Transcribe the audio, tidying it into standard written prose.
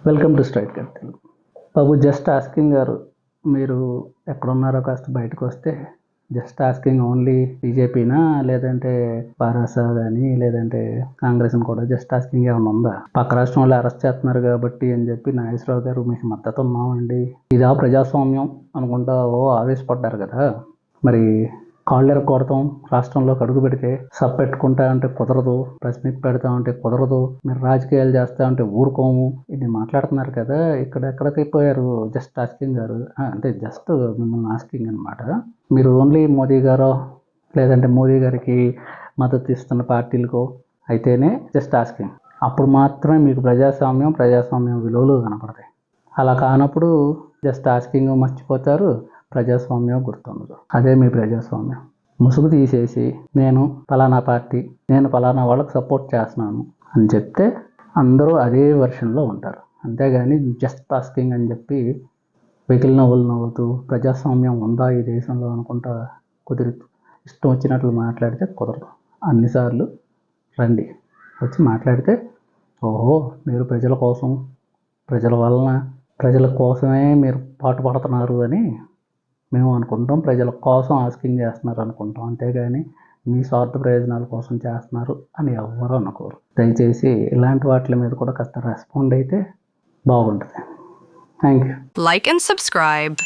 Welcome to straight cut Telugu. Babu, just asking గారు, మీరు ఎక్కడున్నారో కాస్త బయటకు వస్తే. జస్ట్ ఆస్కింగ్ ఓన్లీ బీజేపీనా, లేదంటే పారాస కానీ, లేదంటే కాంగ్రెస్ని కూడా జస్ట్ ఆస్కింగ్ ఏమైనా ఉందా? పక్క రాష్ట్రం వాళ్ళు అరెస్ట్ చేస్తున్నారు కాబట్టి అని చెప్పి నాగేశ్వరరావు గారు మీకు మద్దతు ఉన్నామండి, ఇదా ప్రజాస్వామ్యం అనుకుంటా ఆవేశపడ్డారు కదా. మరి కాళ్ళు ఎరగొడతాం, రాష్ట్రంలోకి అడుగు పెడితే సబ్ పెట్టుకుంటా అంటే కుదరదు, ప్రెస్ మీట్ పెడతా అంటే కుదరదు, మీరు రాజకీయాలు చేస్తా అంటే ఊరుకోము, ఇది మాట్లాడుతున్నారు కదా. ఇక్కడ ఎక్కడికి పోయారు జస్ట్ ఆస్కింగ్ గారు? అంటే జస్ట్ మిమ్మల్ని ఆస్కింగ్ అనమాట. మీరు ఓన్లీ మోదీ గారో, లేదంటే మోదీ గారికి మద్దతు ఇస్తున్న పార్టీలకో అయితేనే జస్ట్ ఆస్కింగ్. అప్పుడు మాత్రమే మీకు ప్రజాస్వామ్యం విలువలు కనపడతాయి. అలా కానప్పుడు జస్ట్ ఆస్కింగ్ మర్చిపోతారు, ప్రజాస్వామ్యం గుర్తుండదు. అదే మీ ప్రజాస్వామ్యం. ముసుగు తీసేసి నేను పలానా పార్టీ, నేను పలానా వాళ్ళకి సపోర్ట్ చేస్తున్నాను అని చెప్తే అందరూ అదే వెర్షన్లో ఉంటారు. అంతేగాని జస్ట్ ఆస్కింగ్ అని చెప్పి వెకిలి నవ్వులు నవ్వుతూ ప్రజాస్వామ్యం ఉందా ఈ దేశంలో అనుకుంటా ఇష్టం వచ్చినట్లు మాట్లాడితే కుదరదు. అన్నిసార్లు రండి, వచ్చి మాట్లాడితే ఓహో మీరు ప్రజల కోసం, ప్రజల కోసమే మీరు పాటుపడుతున్నారు అని మేము అనుకుంటాం, ప్రజల కోసం ఆస్కింగ్ చేస్తున్నారు అనుకుంటాం. అంతేగాని మీ స్వార్థ ప్రయోజనాల కోసం చేస్తున్నారు అని ఎవ్వరూ అనుకోరు. దయచేసి ఇలాంటి వాటి మీద కూడా కాస్త రెస్పాండ్ అయితే బాగుంటుంది. Thank you. Like and subscribe.